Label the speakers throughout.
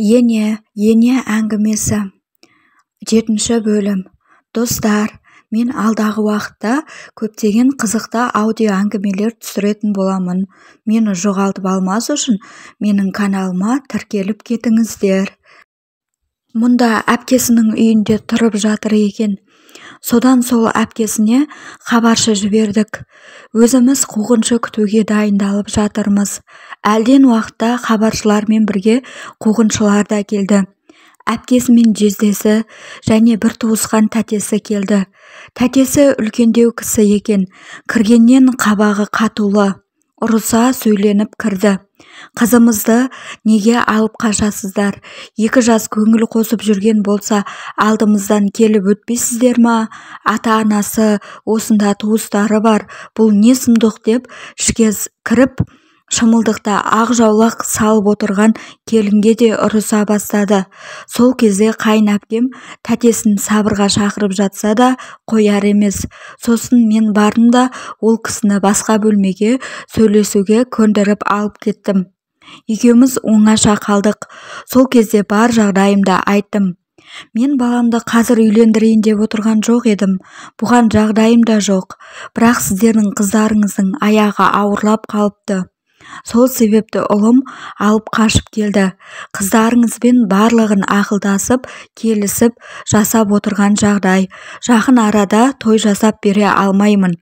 Speaker 1: Ене әңгімесі 7 бөлім. Достар, мен алдағы уақытта көптеген қызықты аудио әңгімелер түсіретін боламын. Мені жоғалтып алмас үшін менің каналыма тіркеліп кетіңіздер. Мұнда әпкесінің үйінде тұрып жатыр екен. Содан сол әпкесіне хабаршы жібердік. Өзіміз қуғыншы күтуге дайындалып жатырмыз. Әлден уақытта хабаршылармен бірге қуғыншылар да келді. Әпкесімен жездесі және бір туысқан тәтесі келді. Тәтесі үлкендеу кісі екен. Кіргеннен қабағы қатулы, ұрыса сөйленіп кірді. Қызымызды неге алып қашасыздар? 2 жас көңіл қосып жүрген болса, алдымыздан келіп өтпейсіздер ма? Ата-анасы, осында туыстары бар. Бұл не сұмдық деп ішке кіріп, шымылдықта ақ жаулық салып отырған келінге де ұрыса бастады. Сол кезде қайын әпкем тәтесін сабырға шақырып жатса да қояр емес. Сосын мен бардым да ол кісіні басқа бөлмеге сөйлесуге көндіріп алып кеттім. Екеуміз оңаша қалдық. Сол кезде бар жағдайымды айттым. Мен баламды қазір үйлендірейін деп отырған жоқ едім. Бұған жағдайым да жоқ. Бірақ сіздердің қыздарыңыздың аяғы ауырлап қалыпты. Сол себепті ұлым алып қашып келді. Қыздарыңызбен барлығын ақылдасып, келісіп, жасап отырған жағдай. Жақын арада той жасап бере алмаймын.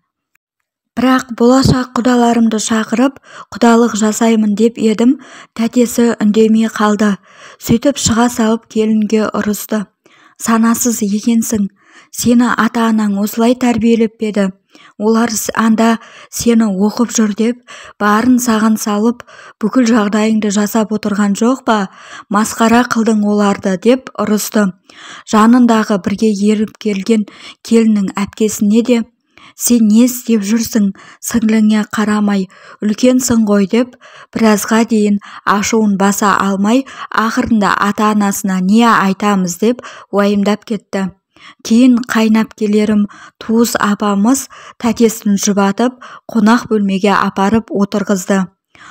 Speaker 1: Бірақ болашақ құдаларымды шақырып, құдалық жасаймын деп едім, тәтесі үндемей қалды. Сөйтіп шыға салып келінге ұрысты. Санасыз екенсің. Сені ата-анаң осылай тәрбиелеп еді. Олар анда сені оқып жүр деп, барын саған салып, бүкіл жағдайыңды жасап отырған жоқ па? Масқара қылдың оларды деп ұрысты. Жанындағы бірге еріп келген келіннің әпкесіне де, сен не істеп жүрсің, сіңліңе қарамай, үлкенсің ғой деп, біразға дейін ашуын баса алмай, ақырында ата-анасына не айтамыз деп уайымдап кетті. Кейін қайнапкелерім, туыс апамыз тәтесін жұбатып, қонақ бөлмеге апарып отырғызды.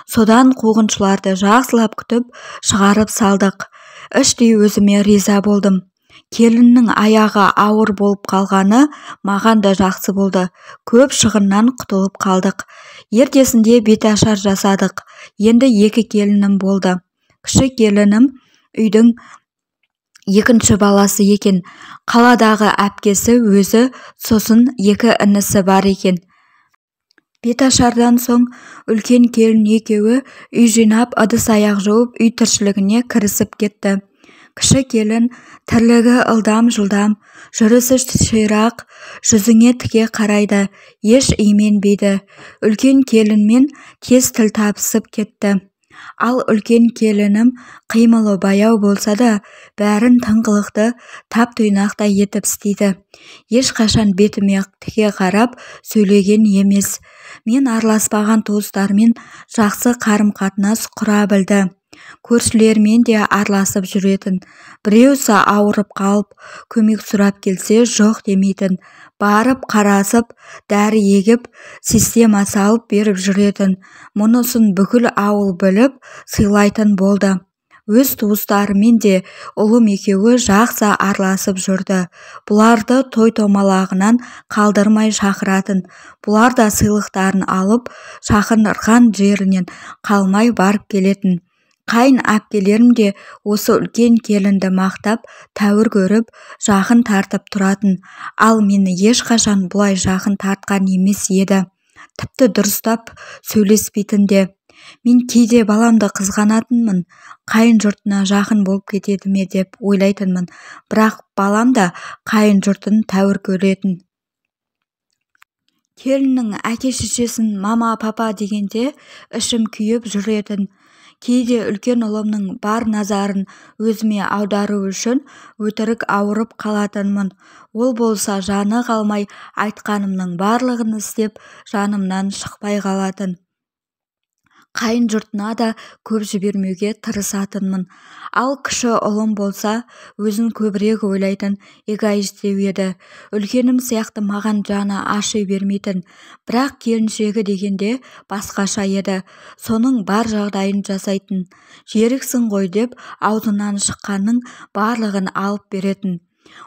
Speaker 1: Содан қуғыншыларды жақсылап күтіп, шығарып салдық. Іштей өзіме риза болдым. Келіннің аяғы ауыр болып қалғаны маған да жақсы болды. Көп шығыннан құтылып қалдық. Ертесінде беташар жасадық. Енді 2 келінім болды. Кіші келінім үйдің 2-ші баласы екен. Қаладағы әпкесі өзі, сосын 2 інісі бар екен. Беташардан соң үлкен келін екеуі үй жинап, ыдыс-аяқ жуып, үй тіршілігіне кірісіп кетті. Кіші келін тірлігі ылдам-жылдам, жүрісі ширақ, жүзіңе тіке қарайды, еш именбейді. Үлкен келінмен тез тіл табысып кетті. Ал үлкен келінім қимылы баяу болса да, бәрін тыңғылықты, тап-тұйнақтай етіп істейді. Ешқашан бетіме тіке қарап сөйлеген емес. Мен араласпаған туыстармен жақсы қарым-қатынас құра білді. Көршілермен де араласып жүретін. Біреусі ауырып қалып, көмек сұрап келсе жоқ демейтін. Барып қарасып, дәрі егіп, система салып беріп жүретін. Мұнысын бүкіл ауыл біліп, сыйлайтын болды. Өз туыстарымен де ұлым екеуі жақсы араласып жүрді. Бұларды той-томалағынан қалдырмай шақыратын. Бұлар да сыйлықтарын алып, шақырған жерінен қалмай барып келетін. Қайын әпкелерім де осы үлкен келінді мақтап, тәуір көріп, жақын тартып тұратын. Ал мені ешқашан бұлай жақын тартқан емес еді. Тіпті дұрыстап сөйлеспейтін де. Мен кейде баламды қызғанатынмын, қайын жұртына жақын болып кетеді ме деп ойлайтынмын. Бірақ балам да қайын жұртын тәуір көретін. Келіннің әке-шешесін мама-папа дегенде ішім күйіп жүретін. Кейде үлкен ұлымның бар назарын өзіме аудару үшін өтірік ауырып қалатынмын. Ол болса жаны қалмай айтқанымның барлығын істеп, жанымнан шықпай қалатын. қайын жұртына да көп жібермеуге тырысатынмын. Ал кіші ұлым болса, өзін көбірек ойлайтын эгоист еді. Үлкенім сияқты маған жаны аши бермейтін. Бірақ келіншегі дегенде басқаша еді. Соның бар жағдайын жасайтын. Жеріксің ғой деп аузынан шыққанның барлығын алып беретін.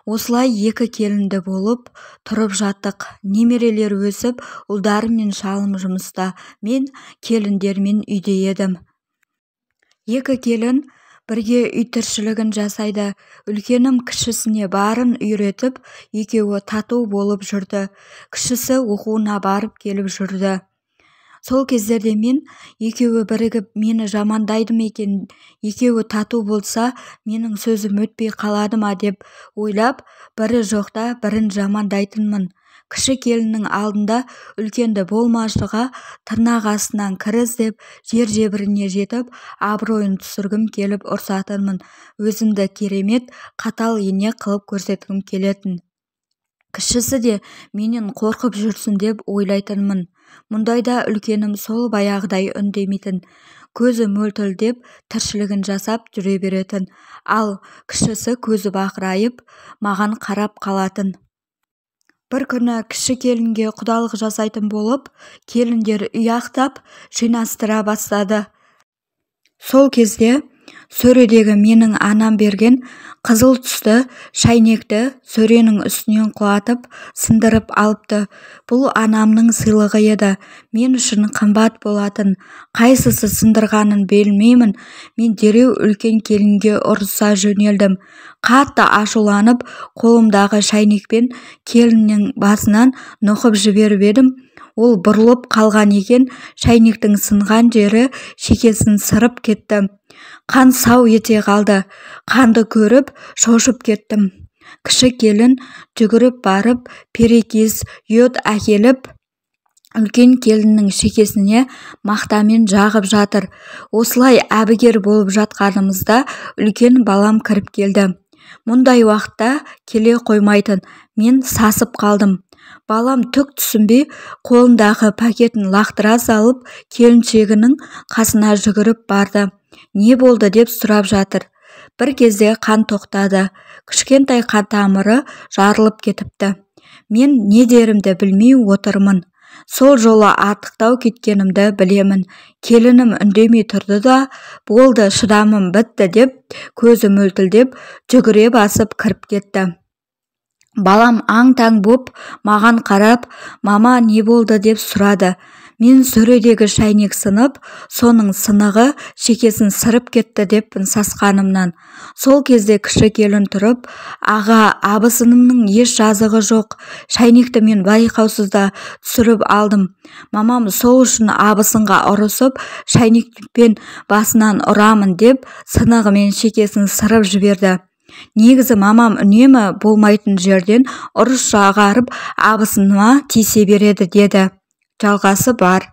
Speaker 1: Осылай екі келінді болып тұрып жаттық. Немерелер өсіп, ұлдарым мен шалым жұмыста, мен келіндермен үйде едім. Екі келін бірге үй тіршілігін жасайды. Үлкенім кішісіне барын үйретіп, екеуі тату болып жүрді. Кішісі оқуына барып келіп жүрді. Сол кездерде мен екеуі бірігіп мені жамандайды ма екен, екеуі тату болса менің сөзім өтпей қалады ма деп ойлап, бірі жоқта бірін жамандайтынмын. Кіші келіннің алдында үлкенді болмашыға тырнақ астынан кіріз деп жер-жебіріне жетіп, абыройын түсіргім келіп ұрсатынмын. Өзімді керемет қатал ене қылып көрсеткім келетін. Кішісі де менен қорқып жүрсін деп ойлайтынмын. Мұндайда үлкенім сол баяғыдай үндемейтін, көзі мөлтілдеп тіршілігін жасап жүре беретін. Ал кішісі көзі бақырайып маған қарап қалатын. Бір күні кіші келінге құдалық жасайтын болып, келіндер үй ақтап жинастыра бастады. Сол кезде сөредегі менің анам берген қызыл түсті шайнекті сөренің үстінен құлатып, сындырып алыпты. Бұл анамның сыйлығы еді. Мен үшін қымбат болатын. Қайсысы сындырғанын білмеймін. Мен дереу үлкен келінге ұрыса жөнелдім. Қатты ашуланып, қолымдағы шайнекпен келіннің басынан нұқып жіберіп едім. Ол бұрылып қалған екен, шайнектің сынған жері шекесін сырып кетті. Қан сау ете қалды. Қанды көріп шошып кеттім. Кіші келін жүгіріп барып перекис йод әкеліп, үлкен келіннің шекесіне мақтамен жағып жатыр. Осылай әбігер болып жатқанымызда үлкен балам кіріп келді. Мұндай уақытта келе қоймайтын. Мен сасып қалдым. Балам түк түсінбей қолындағы пакетін лақтыра салып, келіншегінің қасына жүгіріп барды. Не болды деп сұрап жатыр. Бір кезде қан тоқтады. Кішкентай қан тамыры жарылып кетіпті. Мен не дерімді білмей отырмын. Сол жолы артықтау кеткенімді білемін. Келінім үндемей тұрды да, болды, шыдамым бітті деп, көзі мөлтілдеп, жүгіре басып кіріп кетті. Балам аң-таң боп маған қарап, мама не болды деп сұрады. Мен сөредегі шайнек сынып, соның сынығы шекесін сырып кетті деппін сасқанымнан. Сол кезде кіші келін тұрып, аға, абысынымның еш жазығы жоқ. Шайнекті мен байқаусызда түсіріп алдым. Мамам сол үшін абысынға ұрысып, шайнекпен басынан ұрамын деп, сынығымен шекесін сырып жіберді. Негізі мамам үнемі болмайтын жерден ұрыс жағарып абысыныма тиісе береді деді. Жалғасы бар.